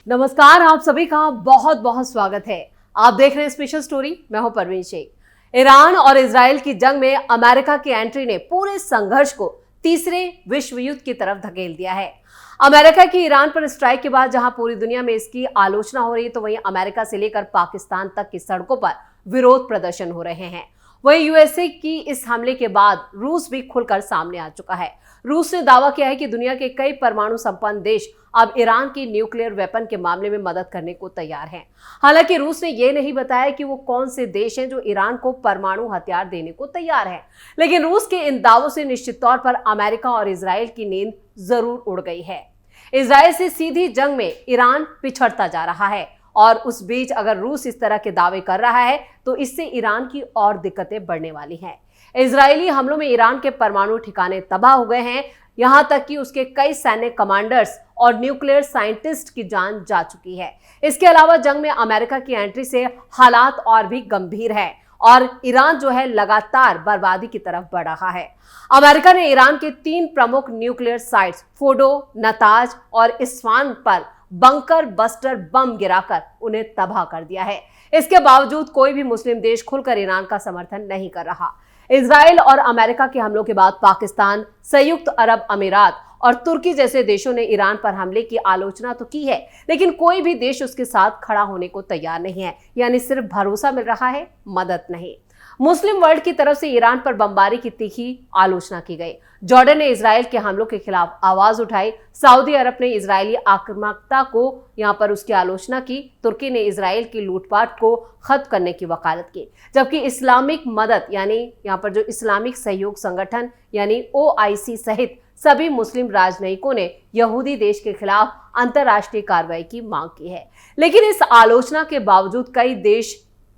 नमस्कार, आप सभी का बहुत बहुत स्वागत है। आप देख रहे हैं स्पेशल स्टोरी। मैं हूं परवीन शेख। ईरान और इजराइल की जंग में अमेरिका की एंट्री ने पूरे संघर्ष को तीसरे विश्व युद्ध की तरफ धकेल दिया है। अमेरिका की ईरान पर स्ट्राइक के बाद जहां पूरी दुनिया में इसकी आलोचना हो रही है, तो वहीं अमेरिका से लेकर पाकिस्तान तक की सड़कों पर विरोध प्रदर्शन हो रहे हैं। वहीं यूएसए की इस हमले के बाद रूस भी खुलकर सामने आ चुका है। रूस ने दावा किया है कि दुनिया के कई परमाणु संपन्न देश अब ईरान की न्यूक्लियर वेपन के मामले में मदद करने को तैयार हैं। हालांकि रूस ने यह नहीं बताया कि वो कौन से देश हैं जो ईरान को परमाणु हथियार देने को तैयार हैं। लेकिन रूस के इन दावों से निश्चित तौर पर अमेरिका और इजराइल की नींद जरूर उड़ गई है। इजराइल से सीधी जंग में ईरान पिछड़ता जा रहा है और उस बीच अगर रूस इस तरह के दावे कर रहा है तो इससे ईरान की और दिक्कतें बढ़ने वाली हैं। इजरायली हमलों में ईरान के परमाणु ठिकाने तबाह हो गए हैं, यहां तक कि उसके कई सैन्य कमांडर्स और न्यूक्लियर साइंटिस्ट की जान जा चुकी है। इसके अलावा जंग में अमेरिका की एंट्री से हालात और भी गंभीर है और ईरान जो है लगातार बर्बादी की तरफ बढ़ रहा है। अमेरिका ने ईरान के 3 प्रमुख न्यूक्लियर साइट्स फोर्डो, नताज और इस्फान पर बंकर बस्टर बम गिराकर उन्हें तबाह कर दिया है। इसके बावजूद कोई भी मुस्लिम देश खुलकर ईरान का समर्थन नहीं कर रहा। इजराइल और अमेरिका के हमलों के बाद पाकिस्तान, संयुक्त अरब अमीरात और तुर्की जैसे देशों ने ईरान पर हमले की आलोचना तो की है, लेकिन कोई भी देश उसके साथ खड़ा होने को तैयार नहीं है। यानी सिर्फ भरोसा मिल रहा है, मदद नहीं। मुस्लिम वर्ल्ड की तरफ से ईरान पर बमबारी की तीखी आलोचना की गई। जॉर्डन ने इजराइल के हमलों के खिलाफ आवाज उठाई। सऊदी अरब ने इजरायली आक्रामकता को यहां पर उसकी आलोचना की। तुर्की ने इजराइल की लूटपाट को खत्म करने की वकालत की, जबकि इस्लामिक मदद यानी यहां पर जो इस्लामिक सहयोग संगठन यानी OIC सहित सभी मुस्लिम राजनयिकों ने यहूदी देश के खिलाफ अंतर्राष्ट्रीय कार्रवाई की मांग की है। लेकिन इस आलोचना के बावजूद कई देश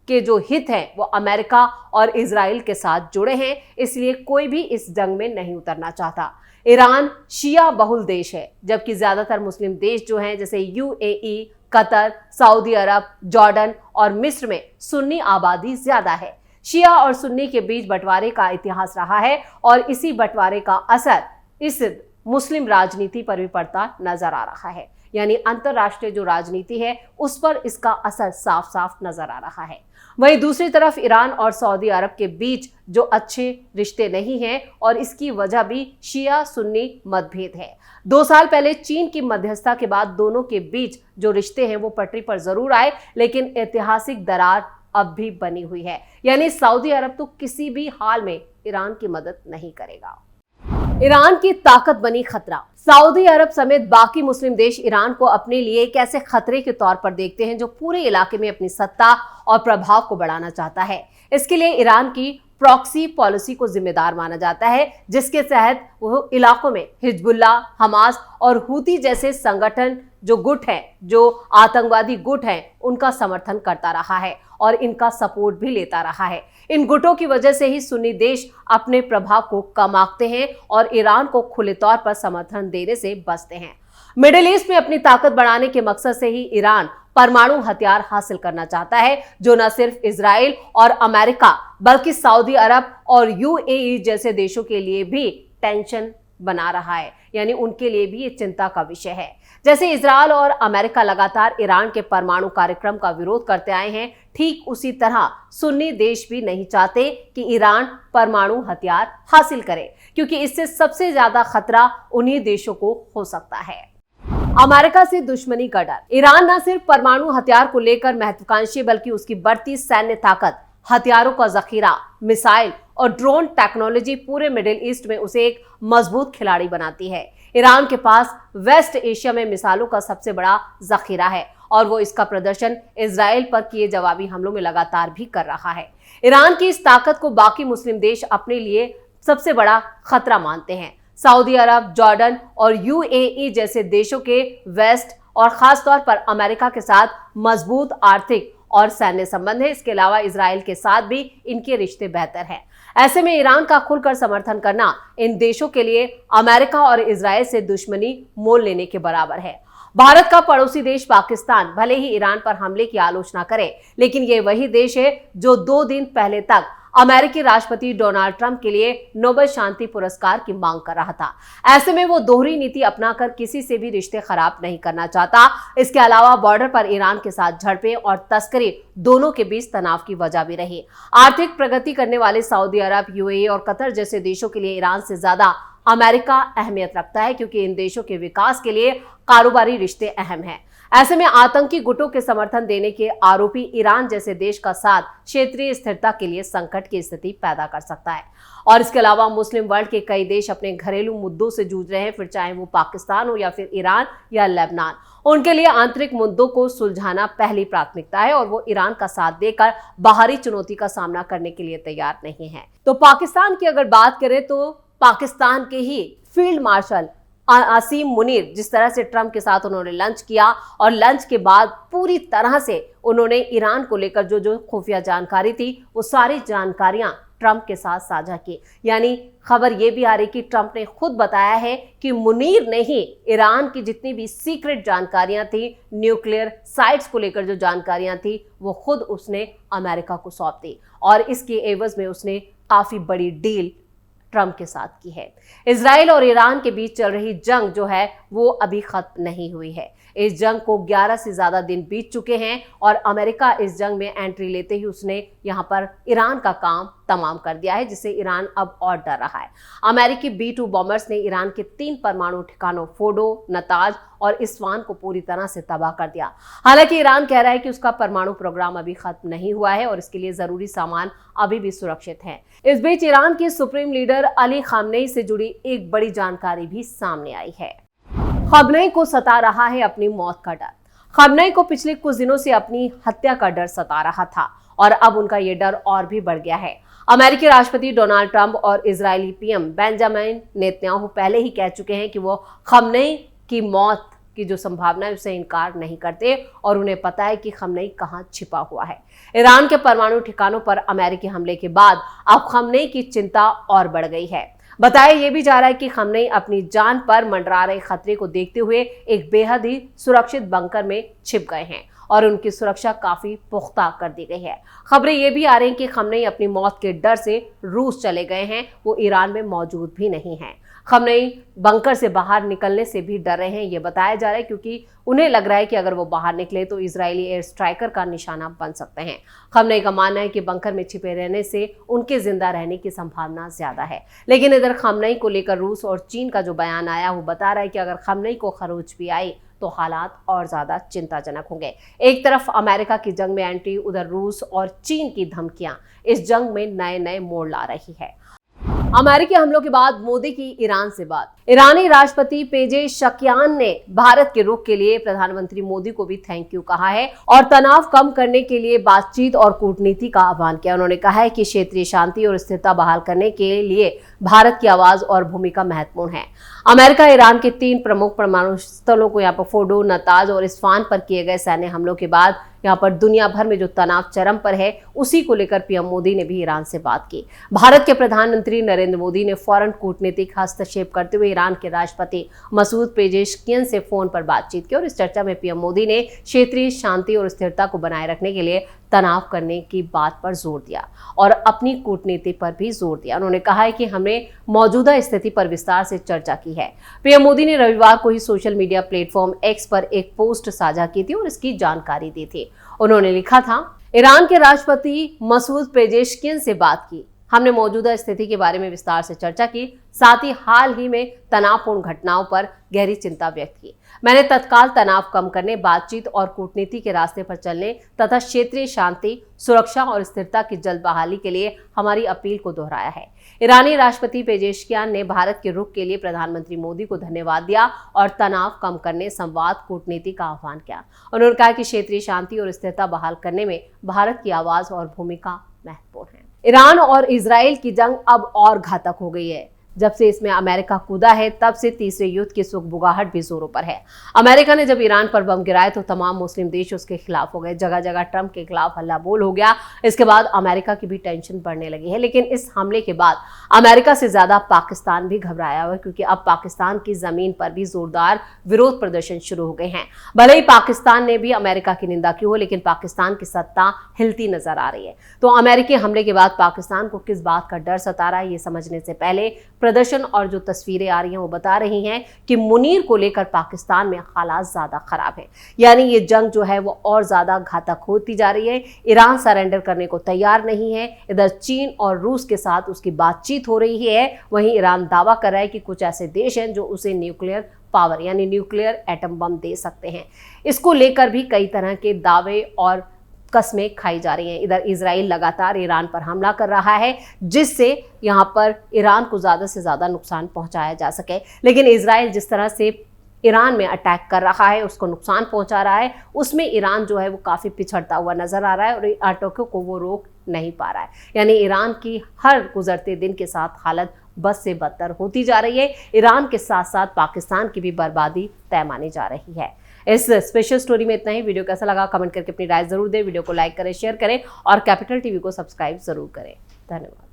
के जो हित हैं वो अमेरिका और इजराइल के साथ जुड़े हैं, इसलिए कोई भी इस जंग में नहीं उतरना चाहता। ईरान शिया बहुल देश है, जबकि ज्यादातर मुस्लिम देश जो हैं जैसे UAE, कतर, सऊदी अरब, जॉर्डन और मिस्र में सुन्नी आबादी ज्यादा है। शिया और सुन्नी के बीच बंटवारे का इतिहास रहा है और इसी बंटवारे का असर इस मुस्लिम राजनीति पर भी पड़ता नजर आ रहा है। यानी अंतरराष्ट्रीय जो राजनीति है उस पर इसका असर साफ साफ नजर आ रहा है। वहीं दूसरी तरफ ईरान और सऊदी अरब के बीच जो अच्छे रिश्ते नहीं हैं और इसकी वजह भी शिया सुन्नी मतभेद है। 2 साल पहले चीन की मध्यस्थता के बाद दोनों के बीच जो रिश्ते हैं वो पटरी पर जरूर आए, लेकिन ऐतिहासिक दरार अब भी बनी हुई है। यानी सऊदी अरब तो किसी भी हाल में ईरान की मदद नहीं करेगा। ईरान की ताकत बनी खतरा। सऊदी अरब समेत बाकी मुस्लिम देश ईरान को अपने लिए एक ऐसे खतरे के तौर पर देखते हैं जो पूरे इलाके में अपनी सत्ता और प्रभाव को बढ़ाना चाहता है। इसके लिए ईरान की प्रॉक्सी पॉलिसी को जिम्मेदार माना जाता है, जिसके तहत वो इलाकों में हिजबुल्लाह, हमास और हूती जैसे संगठन जो गुट हैं, जो आतंकवादी गुट हैं, उनका समर्थन करता रहा है और इनका सपोर्ट भी लेता रहा है। इन गुटों की वजह से ही सुन्नी देश अपने प्रभाव को कम आंकते हैं और ईरान को खुले तौर पर समर्थन देने से बचते हैं। मिडिल ईस्ट में अपनी ताकत बढ़ाने के मकसद से ही ईरान परमाणु हथियार हासिल करना चाहता है, जो न सिर्फ इजराइल और अमेरिका बल्कि सऊदी अरब और UAE जैसे देशों के लिए भी टेंशन बना रहा है। यानी उनके लिए भी ये चिंता का विषय है। जैसे इजराइल और अमेरिका लगातार ईरान के परमाणु कार्यक्रम का विरोध करते आए हैं, ठीक उसी तरह सुन्नी देश भी नहीं चाहते कि ईरान परमाणु हथियार हासिल करे, क्योंकि इससे सबसे ज्यादा खतरा उन्हीं देशों को हो सकता है। अमेरिका से दुश्मनी का डर। ईरान न सिर्फ परमाणु हथियार को लेकर महत्वाकांक्षी बल्कि उसकी बढ़ती सैन्य ताकत, हथियारों का जखीरा, मिसाइल और ड्रोन टेक्नोलॉजी पूरे मिडिल ईस्ट में उसे एक मजबूत खिलाड़ी बनाती है। ईरान के पास वेस्ट एशिया में मिसाइलों का सबसे बड़ा जखीरा है और वो इसका प्रदर्शन इजराइल पर किए जवाबी हमलों में लगातार भी कर रहा है। ईरान की इस ताकत को बाकी मुस्लिम देश अपने लिए सबसे बड़ा खतरा मानते हैं। सऊदी अरब, जॉर्डन और UAE जैसे देशों के वेस्ट और खासतौर पर अमेरिका के साथ मजबूत आर्थिक और सैन्य संबंध है। इसके अलावा इजराइल के साथ भी इनके रिश्ते बेहतर हैं। ऐसे में ईरान का खुलकर समर्थन करना इन देशों के लिए अमेरिका और इजराइल से दुश्मनी मोल लेने के बराबर है। भारत का पड़ोसी देश पाकिस्तान भले ही ईरान पर हमले की आलोचना करे, लेकिन ये वही देश है जो 2 दिन पहले तक अमेरिकी राष्ट्रपति डोनाल्ड ट्रंप के लिए नोबेल शांति पुरस्कार की मांग कर रहा था। ऐसे में वो दोहरी नीति अपनाकर किसी से भी रिश्ते खराब नहीं करना चाहता। इसके अलावा बॉर्डर पर ईरान के साथ झड़पें और तस्करी दोनों के बीच तनाव की वजह भी रही। आर्थिक प्रगति करने वाले सऊदी अरब, यूएई और कतर जैसे देशों के लिए ईरान से ज्यादा अमेरिका अहमियत रखता है, क्योंकि इन देशों के विकास के लिए कारोबारी रिश्ते अहम हैं। ऐसे में आतंकी गुटों के समर्थन देने के आरोपी ईरान जैसे देश का साथ क्षेत्रीय स्थिरता के लिए संकट की स्थिति पैदा कर सकता है। और इसके अलावा मुस्लिम वर्ल्ड के कई देश अपने घरेलू मुद्दों से जूझ रहे हैं, फिर चाहे वो पाकिस्तान हो या फिर ईरान या लेबनान। उनके लिए आंतरिक मुद्दों को सुलझाना पहली प्राथमिकता है और वो ईरान का साथ देकर बाहरी चुनौती का सामना करने के लिए तैयार नहीं है। तो पाकिस्तान की अगर बात करें तो पाकिस्तान के ही फील्ड मार्शल असीम मुनीर, जिस तरह से ट्रंप के साथ उन्होंने लंच किया और लंच के बाद पूरी तरह से उन्होंने ईरान को लेकर जो खुफिया जानकारी थी वो सारी जानकारियां ट्रंप के साथ साझा की। यानी खबर ये भी आ रही कि ट्रंप ने खुद बताया है कि मुनीर ने ही ईरान की जितनी भी सीक्रेट जानकारियां थी, न्यूक्लियर साइट्स को लेकर जो जानकारियां थी, वो खुद उसने अमेरिका को सौंप दी और इसके एवज में उसने काफी बड़ी डील ट्रंप के साथ की है। इजराइल और ईरान के बीच चल रही जंग जो है वो अभी खत्म नहीं हुई है। इस जंग को 11 से ज्यादा दिन बीत चुके हैं और अमेरिका इस जंग में एंट्री लेते ही उसने यहां पर ईरान का काम तमाम कर दिया है, जिससे ईरान अब और डर रहा है। अमेरिकी B-2 बॉम्बर्स ने ईरान के 3 परमाणु ठिकानों फोर्डो, नताज और इस्फान को पूरी तरह से तबाह कर दिया। हालांकि ईरान कह रहा है कि उसका परमाणु प्रोग्राम अभी खत्म नहीं हुआ है और इसके लिए जरूरी सामान अभी भी सुरक्षित है। इस बीच ईरान के सुप्रीम लीडर अली खामनेई से जुड़ी एक बड़ी जानकारी भी सामने आई है। खामनेई को सता रहा है अपनी मौत का डर। खामनेई को पिछले कुछ दिनों से अपनी हत्या का डर सता रहा था और अब उनका ये डर और भी बढ़ गया है। अमेरिकी राष्ट्रपति डोनाल्ड ट्रंप और इजरायली पीएम बेंजामिन नेतन्याहू पहले ही कह चुके हैं कि वो खामनेई की मौत की जो संभावना है उससे इनकार नहीं करते और उन्हें पता है कि खामनेई कहां छिपा हुआ है। ईरान के परमाणु ठिकानों पर अमेरिकी हमले के बाद अब खामनेई की चिंता और बढ़ गई है। बताया यह भी जा रहा है कि खामनेई अपनी जान पर मंडरा रहे खतरे को देखते हुए एक बेहद ही सुरक्षित बंकर में छिप गए हैं और उनकी सुरक्षा काफी पुख्ता कर दी गई है। खबरें ये भी आ रही हैं कि खामनेई अपनी मौत के डर से रूस चले गए हैं, वो ईरान में मौजूद भी नहीं है। खामनेई बंकर से बाहर निकलने से भी डर रहे हैं, ये बताया जा रहा है, क्योंकि उन्हें लग रहा है कि अगर वो बाहर निकले तो इजरायली एयर स्ट्राइकर का निशाना बन सकते हैं। खामनेई का मानना है कि बंकर में छिपे रहने से उनके जिंदा रहने की संभावना ज्यादा है। लेकिन इधर खामनेई को लेकर रूस और चीन का जो बयान आया वो बता रहा है कि अगर खामनेई को खरोच भी आई तो हालात और ज्यादा चिंताजनक होंगे। एक तरफ अमेरिका की जंग में एंट्री, उधर रूस और चीन की धमकियां इस जंग में नए नए मोड़ ला रही है। अमेरिकी हमलों के बाद मोदी की ईरान से बात। ईरानी राष्ट्रपति पेजेशकियान ने भारत के रुख के लिए प्रधानमंत्री मोदी को भी थैंक यू कहा है और तनाव कम करने के लिए बातचीत और कूटनीति का आह्वान किया। उन्होंने कहा है कि क्षेत्रीय शांति और स्थिरता बहाल करने के लिए भारत की आवाज और भूमिका महत्वपूर्ण है। अमेरिका ईरान के 3 प्रमुख परमाणु स्थलों को यहाँ पर फोर्डो, नताज और इस्फान पर किए गए सैन्य हमलों के बाद यहाँ पर दुनिया भर में जो तनाव चरम पर है, उसी को लेकर पीएम मोदी ने भी ईरान से बात की। भारत के प्रधानमंत्री नरेंद्र मोदी ने फौरन कूटनीतिक हस्तक्षेप करते हुए ईरान के राष्ट्रपति मसूद पेजेशकियान से फोन पर बातचीत की और इस चर्चा में पीएम मोदी ने क्षेत्रीय शांति और स्थिरता को बनाए रखने के लिए तनाव करने की बात पर जोर दिया और अपनी कूटनीति पर भी जोर दिया। उन्होंने कहा है कि हमने मौजूदा स्थिति पर विस्तार से चर्चा की है। पीएम मोदी ने रविवार को ही सोशल मीडिया प्लेटफॉर्म एक्स पर एक पोस्ट साझा की थी और इसकी जानकारी दी थी। उन्होंने लिखा था, ईरान के राष्ट्रपति मसूद पेजेशकियान से बात की, हमने मौजूदा स्थिति के बारे में विस्तार से चर्चा की, साथ ही हाल ही में तनावपूर्ण घटनाओं पर गहरी चिंता व्यक्त की। मैंने तत्काल तनाव कम करने, बातचीत और कूटनीति के रास्ते पर चलने तथा क्षेत्रीय शांति, सुरक्षा और स्थिरता की जल्द बहाली के लिए हमारी अपील को दोहराया है। ईरानी राष्ट्रपति पेजेशकियान ने भारत के रुख के लिए प्रधानमंत्री मोदी को धन्यवाद दिया और तनाव कम करने, संवाद, कूटनीति का आह्वान किया। उन्होंने कहा कि क्षेत्रीय शांति और स्थिरता बहाल करने में भारत की आवाज और भूमिका महत्वपूर्ण है। ईरान और इजराइल की जंग अब और घातक हो गई है। जब से इसमें अमेरिका कूदा है तब से तीसरे युद्ध की सुगबुगाहट भी जोरों पर है। अमेरिका ने जब ईरान पर बम गिराए तो तमाम मुस्लिम देश उसके खिलाफ हो गए, जगह जगह ट्रंप के खिलाफ हल्ला बोल हो गया। इसके बाद अमेरिका की भी टेंशन बढ़ने लगी है, लेकिन इस हमले के बाद अमेरिका से ज्यादा पाकिस्तान भी घबराया हुआ है, क्योंकि अब पाकिस्तान की जमीन पर भी जोरदार विरोध प्रदर्शन शुरू हो गए हैं। भले ही पाकिस्तान ने भी अमेरिका की निंदा की हो, लेकिन पाकिस्तान की सत्ता हिलती नजर आ रही है। तो अमेरिकी हमले के बाद पाकिस्तान को किस बात का डर सता रहा है, ये समझने से पहले प्रदर्शन और जो तस्वीरें आ रही हैं वो बता रही हैं कि मुनीर को लेकर पाकिस्तान में हालात ज्यादा खराब है। यानी ये जंग जो है वो और ज्यादा घातक होती जा रही है। ईरान सरेंडर करने को तैयार नहीं है। इधर चीन और रूस के साथ उसकी बातचीत हो रही है, वहीं ईरान दावा कर रहा है कि कुछ ऐसे देश हैं जो उसे न्यूक्लियर पावर यानी न्यूक्लियर एटम बम दे सकते हैं। इसको लेकर भी कई तरह के दावे और कस्में खाई जा रही हैं। इधर इजराइल लगातार ईरान पर हमला कर रहा है, जिससे यहां पर ईरान को ज्यादा से ज्यादा नुकसान पहुंचाया जा सके। लेकिन इजराइल जिस तरह से ईरान में अटैक कर रहा है, उसको नुकसान पहुंचा रहा है, उसमें ईरान जो है वो काफी पिछड़ता हुआ नजर आ रहा है और अटैकों को वो रोक नहीं पा रहा है। यानी ईरान की हर गुजरते दिन के साथ हालत बद से बदतर होती जा रही है। ईरान के साथ साथ पाकिस्तान की भी बर्बादी तय मानी जा रही है। इस स्पेशल स्टोरी में इतना ही। वीडियो कैसा लगा कमेंट करके अपनी राय जरूर दें। वीडियो को लाइक करें, शेयर करें और कैपिटल टीवी को सब्सक्राइब जरूर करें। धन्यवाद।